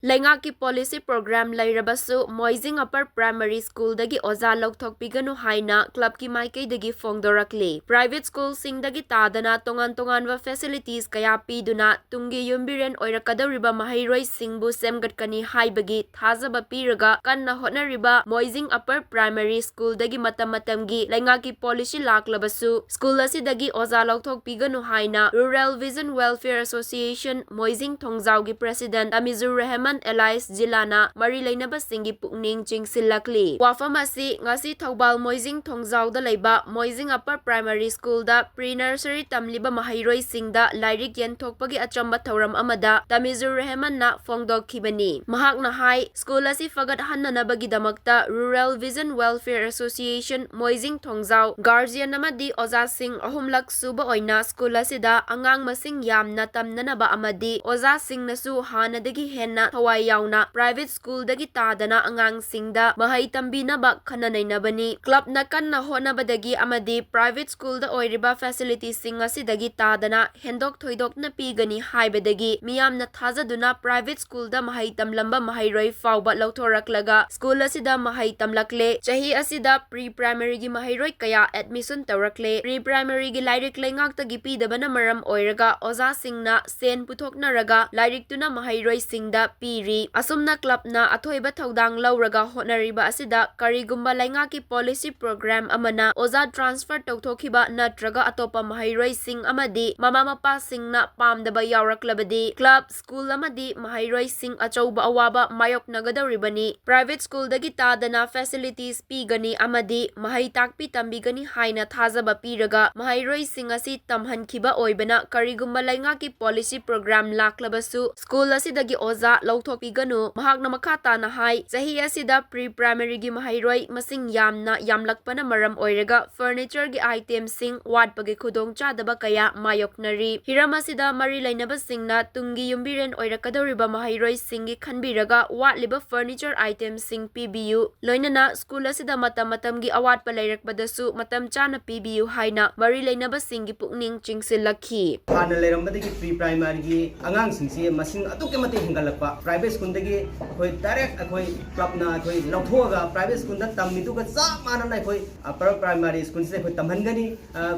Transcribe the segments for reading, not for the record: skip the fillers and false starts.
Leingakki policy program Leirabasu Moijing upper primary school dagi oza Louthokpiganu haina club ki maikei dagi fongdorakli. Private school sing dagi tadana tongan-tonganwa facilities kaya piduna tungi yumbiren oirakadariba mahairoi singbu semgatkani haibagi thazaba piraga kanna hotnariba Moijing upper primary school dagi matam-matamgi Leingakki policy laklabasu school asidagi oza Louthokpiganu haina Rural Vision Welfare Association Moijing Thongjaugi president Amizur Elias Jilana Mari Lainaba Singi Pukning Chingsilakli. Wafam asi ngasi Thoubal Moijing Thongjauda leiba Moijing Upper Primary School da pre-nursery tamliba mahairoi singda lairik yenthokpagi achamba thauram amada Tamizur Rehman na fongdokhibani. Mahakna hai school asi fagat hannanabagi damakta Rural Vision Welfare Association Moijing Thongjau guardian amadi oza sing ahumlak suba oina school asida angang masing yamna tamnanaba amadi oza sing nasu hanadagi henna Hawai yauna private school dagi tadana angang singda mahai tambinaba khananainabani club na kanna honabadagi amadi private school da oiriba facilities sing asidagi tadana hendok thoidok na pigani haibadagi miyamna thazaduna private school da mahai tamlamba mahairoi fawba lauthораklaga school asida mahai tamlakle chahi asida pre-primary gi mahairoi kaya admission tawrakle pre-primary gi lairik leingak tagi pidabana maram oiraga oza singna sen puthoknaraga lairik tuna mahairoi singda piri asumna club na athoiba thodang lauraga honariba asida karigumba Leingakki policy program amana oza transfer tawthokhiba natraga atopa mahairoi sing amadi mama mapa singna pamdaba yauraklabadi club school amadi mahairoi sing achauba awaba mayok nagadoribani private school dagi tadana facilities pigani amadi mahai takpi tambigani haina thazaba piraga mahairoi sing asi tamhankhiba oibana karigumba Leingakki policy program laklabasu school asidagi oza Louthokpiganu mahakna makata na hai chahi asida pre-primary gi mahairoi masing yamna yamlakpana maram oiraga furniture gi item sing watpagi khudong chadaba kaya mayoknari hiram asida mari lainaba singna tungi yumbiren oirakadoriba mahairoi singi khanbiraga watliba furniture item sing PBU loinana school asida matam gi awatpa leirakbadasu matam chana PBU haina mari lainaba singi pukning chingsilakhi hana leirambadagi pre-primary gi angang singsi masing atuke mate hingalakpa private school dagi koi direct koi club na koi lauthoga private school da tammidu ka cha mana na koi upper primary school se koi tamhangani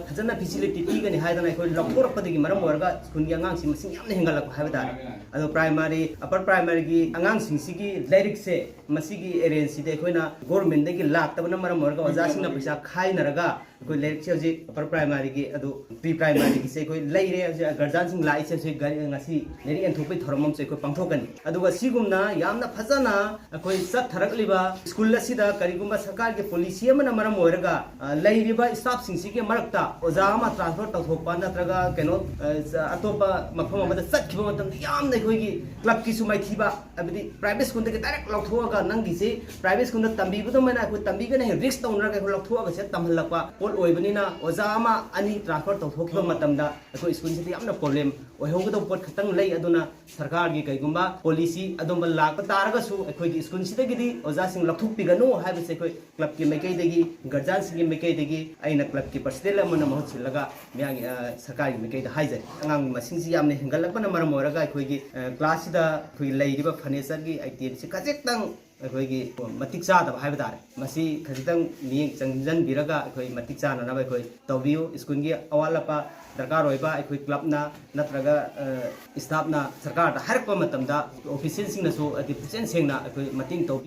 phajana facility pigani haidana koi lauthorakpadagi maram warga school gi angang sing masing yamna hingalakpa haibada ado primary upper primary gi angang sing sigi lyric se masigi arrange side koi na government dagi laktabana maram warga oja sing na paisa khainaraga koi lyric se ji upper primary gi ado pre primary gi se koi leire guardian sing lai se ngasi lyric enthokpai thoramam se koi pangthokani aduga sigumna yamna phajana koi sat tharakliba school asida karigumba sarkar ge policy amana maram oiraga leiriba staff sing sigi marakta oja ma transfer tawthokpa natraga keno atopa mafam amada satkiba matam yamna koi gi club ki sumai thiba abidi private school de direct lauthoga nangi se private school da tambi budo mana ko tambi ga ne risk tawna ga lauthoga se tamhalakpa pol oibanina oja ma ani transfer tawthokba matamda ko school se yamna problem oihoga do pot khatang lei aduna sarkar gi kaigumba policy adumba lakpa taragasu akhoi gi school sidagidi oja sing Louthokpiganu haiba se koi club ki maikei dagi guardian sing maikei dagi aina club ki president amana mahut silaga myang sarkar gi maikei da haijai angang masing si yamne hingalakpa na maram oraga akhoi gi class da khoi leiriba furniture gi item se khajektang akhoi gi matik cha da haiba dare masi khajitang miyeng changjan biraga akhoi matik cha na ba akhoi tawbiu school gi awalapa darkar oiba akhoi club na natraga staff na sarkar da harpa matamda official sing na so ati present sing na akhoi mating taw